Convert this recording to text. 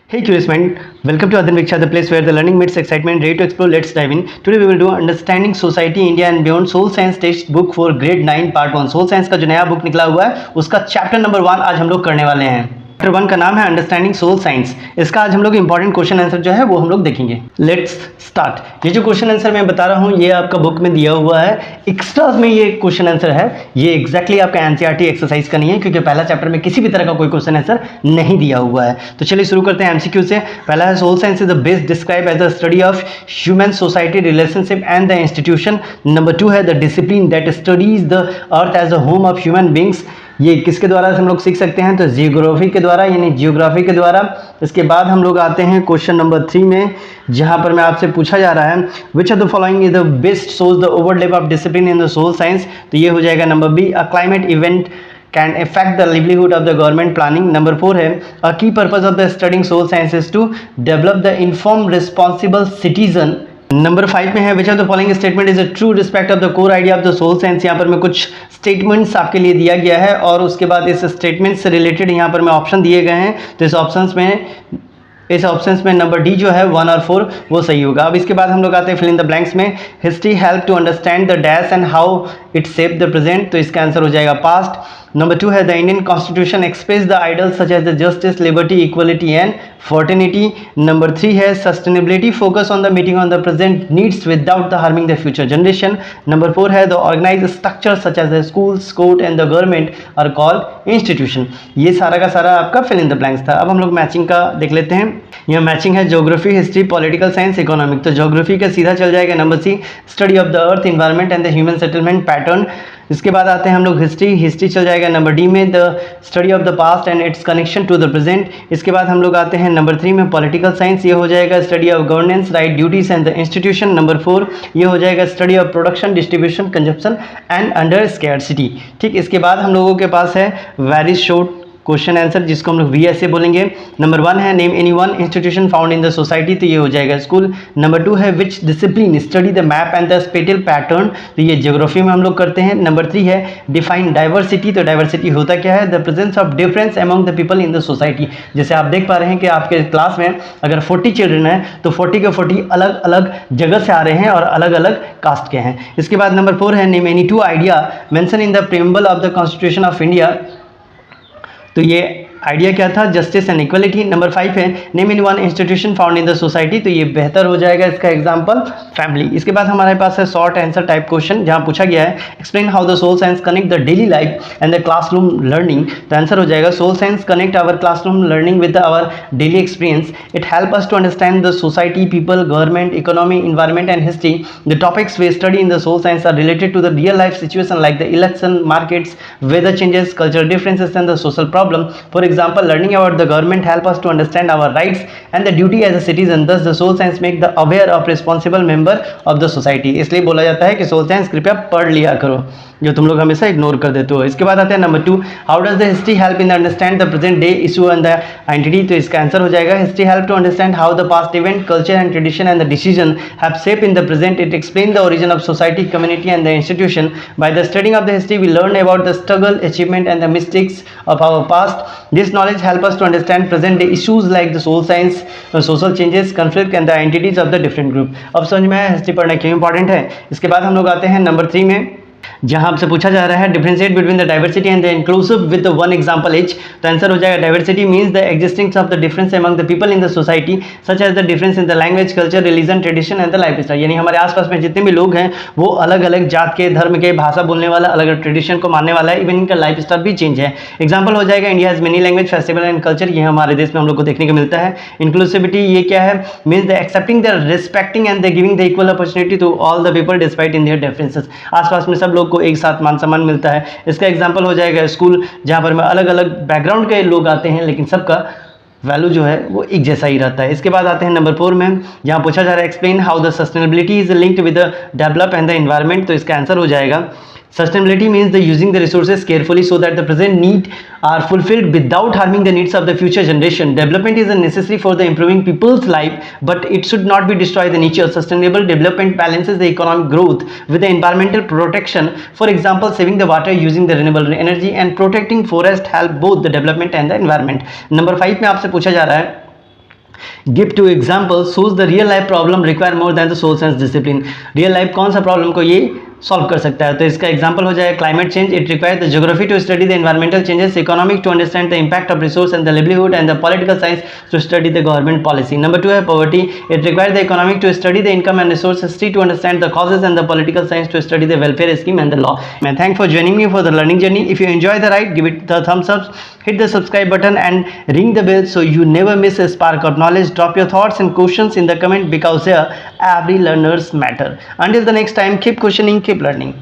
Hey curious mind, welcome to Adhan Viksha, the place where the learning meets excitement. Ready to explore? Let's dive in. Today we will do Understanding Society India and Beyond Soul Science text book for grade 9 part 1। Social science का जो नया book निकला हुआ है उसका chapter number 1 आज हम लोग करने वाले हैं। चैप्टर 1 का नाम है अंडरस्टैंडिंग सोल साइंस। इसका आज हम लोग इंपॉर्टेंट क्वेश्चन आंसर जो है वो हम लोग देखेंगे। Let's start. ये जो क्वेश्चन आंसर मैं बता रहा हूँ ये आपका बुक में दिया हुआ है, एक्स्ट्रास में ये क्वेश्चन आंसर है। ये एग्जैक्टली आपका एनसीईआरटी एक्सरसाइज का नहीं है क्योंकि पहला चैप्टर में किसी भी तरह का कोई क्वेश्चन आंसर नहीं दिया हुआ है। तो चलिए शुरू करते हैं एमसीक्यू से। पहला है social science is the best describe as the study of human society relationship and the institution. Number 2 है the discipline that studies the earth as a home of human beings. ये किसके द्वारा हम लोग सीख सकते हैं? तो जियोग्राफी के द्वारा, यानी जियोग्राफी के द्वारा। इसके बाद हम लोग आते हैं क्वेश्चन नंबर 3 में, जहां पर मैं आपसे पूछा जा रहा है which of the following is the best source the overlap of discipline in the social science. तो ये हो जाएगा number B, a climate event can affect the livelihood of the government planning. Number 4 है a key purpose of the studying soul science is to develop the informed responsible citizen. Number 5 में है which of the following statement is a true respect of the core idea of the social science. यहाँ पर मैं कुछ statements आपके लिए दिया गया है और उसके बाद इस स्टेटमेंट से रिलेटेड यहाँ पर मैं ऑप्शन दिए गए हैं। तो इस ऑप्शंस में नंबर डी जो है 1 और 4 वो सही होगा। अब इसके बाद हम लोग आते हैं फिल इन द ब्लैंक्स में। History help to understand the dash and how it shape the present. तो इसका आंसर हो जाएगा पास्ट। नंबर 2 है the Indian constitution express the ideals such as the justice, liberty, equality and fraternity. Number 3 है sustainability focus on the meeting on the present needs without the harming the future generation. Number 4 है the organise structure such as the schools, court and the government are called institution. ये सारा का सारा आपका fill in the blanks था। अब हम लोग मैचिंग का देख लेते हैं। यह मैचिंग है geography, history, political science, economic. तो ज्योग्राफी का सीधा चल जाएगा number C, study of the earth, environment and the human settlement pattern. इसके बाद आते हैं हम लोग हिस्ट्री चल जाएगा नंबर डी में, the study of the past and its connection to the present. इसके बाद हम लोग आते हैं नंबर 3 में पॉलिटिकल साइंस, ये हो जाएगा study of governance, right, duties and the institution. Number 4 ये हो जाएगा study of production, distribution, consumption and under scarcity. ठीक, इसके बाद हम लोगों के पास है वेरी शॉर्ट क्वेश्चन आंसर जिसको हम लोग VSA बोलेंगे। नंबर 1 है name any one institution found in the society, तो ये हो जाएगा स्कूल। नंबर 2 है which discipline study the map and the spatial pattern, तो ये ज्योग्राफी में हम लोग करते हैं। नंबर 3 है डिफाइन डाइवर्सिटी, तो डाइवर्सिटी होता क्या है? The presence of difference among the people in the society. जैसे आप देख पा रहे हैं कि आपके क्लास में अगर 40 चिल्ड्रन है तो 40 के 40 अलग अलग जगह से आ रहे हैं और अलग अलग कास्ट के हैं। इसके बाद नंबर 4 है name any 2 idea mention in the preamble of the constitution of India, तो ये आइडिया क्या था? Justice and equality. नंबर 5 है name in one institution found in the society, तो ये बेहतर हो जाएगा इसका एग्जांपल फैमिली। इसके बाद हमारे पास है शॉर्ट आंसर टाइप क्वेश्चन जहां पूछा गया है explain how the social science connect the daily life and the classroom learning. तो आंसर हो जाएगा social science connect our classroom learning with our daily experience. It help us to understand the society, people, government, economy, environment and history. The topics we study in the social science are related to the real life situation like the election, markets, weather changes, cultural differences and the social problem. For example learning about the government help us to understand our rights and the duty as a citizen. Thus the soul science make the aware of responsible member of the society. इसलिए बोला जाता है कि soul science कृपया पढ़ लिया करो, जो तुम लोग हमेशा इग्नोर कर देते हो। इसके बाद आते हैं number 2, how does the history help in understand the present day issue and the identity. तो इसका आंसर हो जाएगा history help to understand how the past event, culture and tradition and the decision have shape in the present. It explain the origin of society, community and the institution. By the studying of the history we learn about the struggle, achievement and the mistakes of our past. This knowledge help us to understand present day issues like the soul science, social changes, conflict and the entities of the different group। अब समझ में आया history पढ़ना क्यों important है। इसके बाद हम लोग आते हैं नंबर 3 में, जहां आपसे पूछा जा रहा है differentiate between the diversity and the inclusive with one example each. तो आंसर हो जाएगा diversity means the existence of the difference among the people in the society such as the difference in the language, culture, religion, tradition and the life style. यानी हमारे आसपास में जितने भी लोग हैं वो अलग अलग जात के, धर्म के, भाषा बोलने वाला, अलग अलग ट्रेडिशन को मानने वाला है, इवन इनका लाइफ स्टाइल भी चेंज है। एग्जाम्पल हो जाएगा India has many language, festival and culture, ये हमारे देश में हम लोग को देखने को मिलता है। इंक्लूसिविटी ये क्या है? Means the accepting the respecting and the giving the equal opportunity to all the people despite in their differences. आसपास में सब लोग को एक साथ मान सम्मान मिलता है। इसका एग्जांपल हो जाएगा स्कूल, जहां पर में अलग अलग बैकग्राउंड के लोग आते हैं लेकिन सबका वैल्यू जो है वो एक जैसा ही रहता है। इसके बाद आते हैं नंबर 4 में, जहां पूछा जा रहा है explain how the sustainability is linked with the develop and the environment. तो इसका आंसर हो जाएगा Sustainability means the using the resources carefully so that the present need are fulfilled without harming the needs of the future generation. Development is necessary for the improving people's life, but it should not be destroy the nature. Sustainable development balances the economic growth with the environmental protection. For example, saving the water, using the renewable energy, and protecting forest help both the development and the environment. Number 5 में आपसे पूछा जा रहा है give two example shows the real life problem require more than the social science discipline. Real life कौन सा problem को ये सॉल्व कर सकता है? तो इसका एग्जांपल हो जाएगा climate change. It require the geography to study the environmental changes, economic to understand the impact of resource and the livelihood, and the political science to study the government policy. Number 2 है poverty. It require the economic to study the income and resource history to understand the causes, and the political science to study the welfare scheme and the law. मैं thank for joining me for the learning journey. If you enjoy the ride, give it the thumbs up, hit the subscribe button and ring the bell so you never miss a spark of knowledge. Drop your thoughts and questions in the comment because here every learners matter. Until the next time, keep questioning, keep learning.